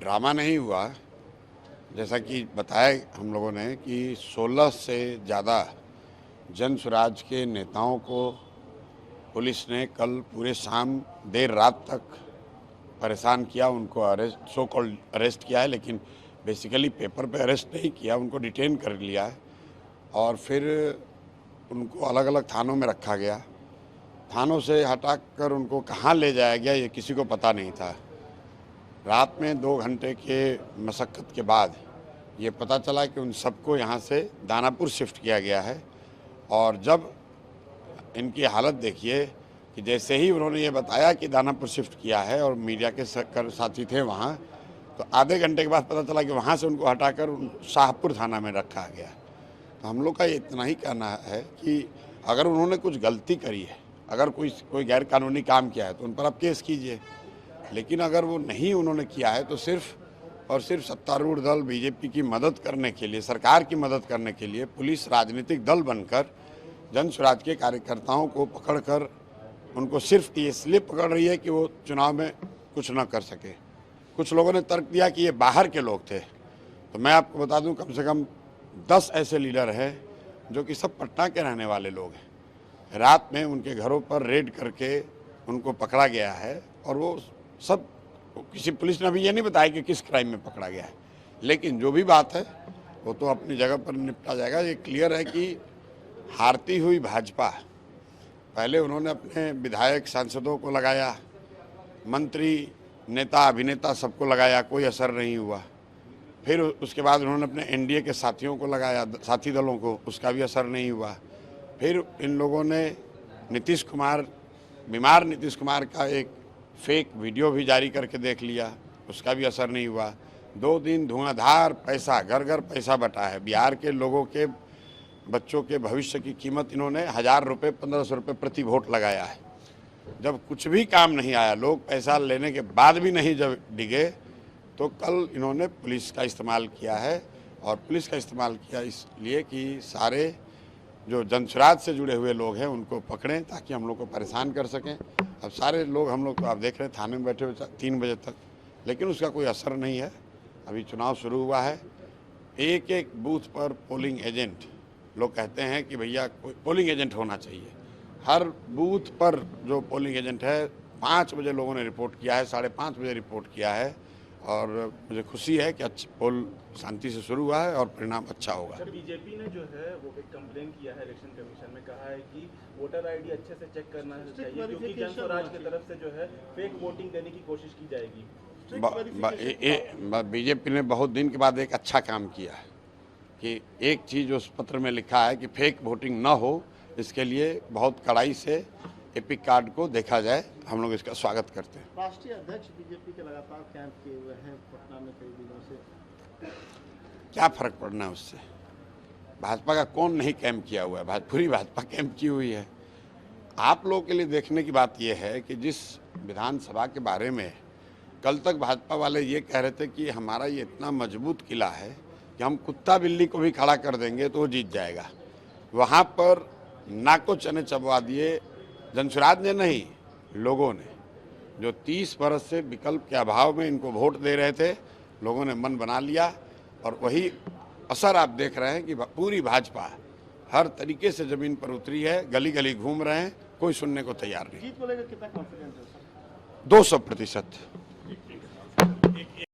Drama नहीं हुआ। जैसा कि बताया हम लोगों ने कि 16 से ज़्यादा जन स्वराज के नेताओं को पुलिस ने कल पूरे शाम देर रात तक परेशान किया, उनको अरेस्ट सो कॉल्ड अरेस्ट किया है, लेकिन बेसिकली पेपर पे अरेस्ट नहीं किया, उनको डिटेन कर लिया है और फिर उनको अलग अलग थानों में रखा गया। थानों से हटाकर उनको कहाँ ले जाया गया ये किसी को पता नहीं था। रात में 2 घंटे के मशक्क़त के बाद ये पता चला कि उन सबको यहाँ से दानापुर शिफ्ट किया गया है। और जब इनकी हालत देखिए कि जैसे ही उन्होंने ये बताया कि दानापुर शिफ्ट किया है और मीडिया के साथी थे वहाँ, तो आधे घंटे के बाद पता चला कि वहाँ से उनको हटाकर शाहपुर थाना में रखा गया। तो हम लोग का इतना ही कहना है कि अगर उन्होंने कुछ गलती करी है, अगर कोई गैर कानूनी काम किया है तो उन पर आप केस कीजिए, लेकिन अगर वो नहीं उन्होंने किया है तो सिर्फ और सिर्फ सत्तारूढ़ दल बीजेपी की मदद करने के लिए, सरकार की मदद करने के लिए पुलिस राजनीतिक दल बनकर जन स्वराज के कार्यकर्ताओं को पकड़कर उनको सिर्फ इसलिए पकड़ रही है कि वो चुनाव में कुछ न कर सके। कुछ लोगों ने तर्क दिया कि ये बाहर के लोग थे, तो मैं आपको बता दूं कम से कम 10 ऐसे लीडर हैं जो कि सब पटना के रहने वाले लोग हैं। रात में उनके घरों पर रेड करके उनको पकड़ा गया है और वो सब, किसी पुलिस ने अभी ये नहीं बताया कि किस क्राइम में पकड़ा गया है, लेकिन जो भी बात है वो तो अपनी जगह पर निपटा जाएगा। ये क्लियर है कि हारती हुई भाजपा, पहले उन्होंने अपने विधायक सांसदों को लगाया, मंत्री नेता अभिनेता सबको लगाया, कोई असर नहीं हुआ। फिर उसके बाद उन्होंने अपने एनडीए के साथियों को लगाया, साथी दलों को, उसका भी असर नहीं हुआ। फिर इन लोगों ने नीतीश कुमार, बीमार नीतीश कुमार का एक फेक वीडियो भी जारी करके देख लिया, उसका भी असर नहीं हुआ। 2 दिन धुआंधार पैसा, घर घर पैसा बटा है। बिहार के लोगों के बच्चों के भविष्य की कीमत इन्होंने 1000 रुपये 1500 रुपये प्रति वोट लगाया है। जब कुछ भी काम नहीं आया, लोग पैसा लेने के बाद भी नहीं जब डिगे, तो कल इन्होंने पुलिस का इस्तेमाल किया है। और पुलिस का इस्तेमाल किया इसलिए कि सारे जो जनसुराज से जुड़े हुए लोग हैं उनको पकड़ें ताकि हम लोग को परेशान कर सकें। अब सारे लोग, हम लोग तो आप देख रहे हैं थाने में बैठे हुए 3 बजे तक, लेकिन उसका कोई असर नहीं है। अभी चुनाव शुरू हुआ है, एक एक बूथ पर पोलिंग एजेंट, लोग कहते हैं कि भैया कोई पोलिंग एजेंट होना चाहिए। हर बूथ पर जो पोलिंग एजेंट है, 5 बजे लोगों ने रिपोर्ट किया है, 5:30 बजे रिपोर्ट किया है और मुझे खुशी है कि अच्छा पोल शांति से शुरू हुआ है और परिणाम अच्छा होगा। बीजेपी ने जो है वो एक कंप्लेन किया है इलेक्शन कमीशन में, कहा है कि वोटर आईडी अच्छे से चेक करना चाहिए क्योंकि जन स्वराज की तरफ से जो है फेक वोटिंग देने की कोशिश की जाएगी। बीजेपी ने बहुत दिन के बाद एक अच्छा काम किया है कि एक चीज़ उस पत्र में लिखा है कि फेक वोटिंग ना हो, इसके लिए बहुत कड़ाई से एपिक कार्ड को देखा जाए। हम लोग इसका स्वागत करते हैं। राष्ट्रीय अध्यक्ष बीजेपी के लगातार कैंप किए हुए हैं पटना में कई दिनों से, क्या फर्क पड़ना है उससे? भाजपा का कौन नहीं कैंप किया हुआ है? पूरी भाजपा कैंप की हुई है। आप लोगों के लिए देखने की बात यह है कि जिस विधानसभा के बारे में कल तक भाजपा वाले ये कह रहे थे कि हमारा ये इतना मजबूत किला है कि हम कुत्ता बिल्ली को भी खड़ा कर देंगे तो वो जीत जाएगा, वहाँ पर नाको चने चबवा दिए जनसुराज ने नहीं, लोगों ने, जो 30 बरस से विकल्प के अभाव में इनको वोट दे रहे थे, लोगों ने मन बना लिया और वही असर आप देख रहे हैं कि पूरी भाजपा हर तरीके से जमीन पर उतरी है, गली गली घूम रहे हैं, कोई सुनने को तैयार नहीं। जीत को लेकर कितना कॉन्फिडेंस है सर? 200%।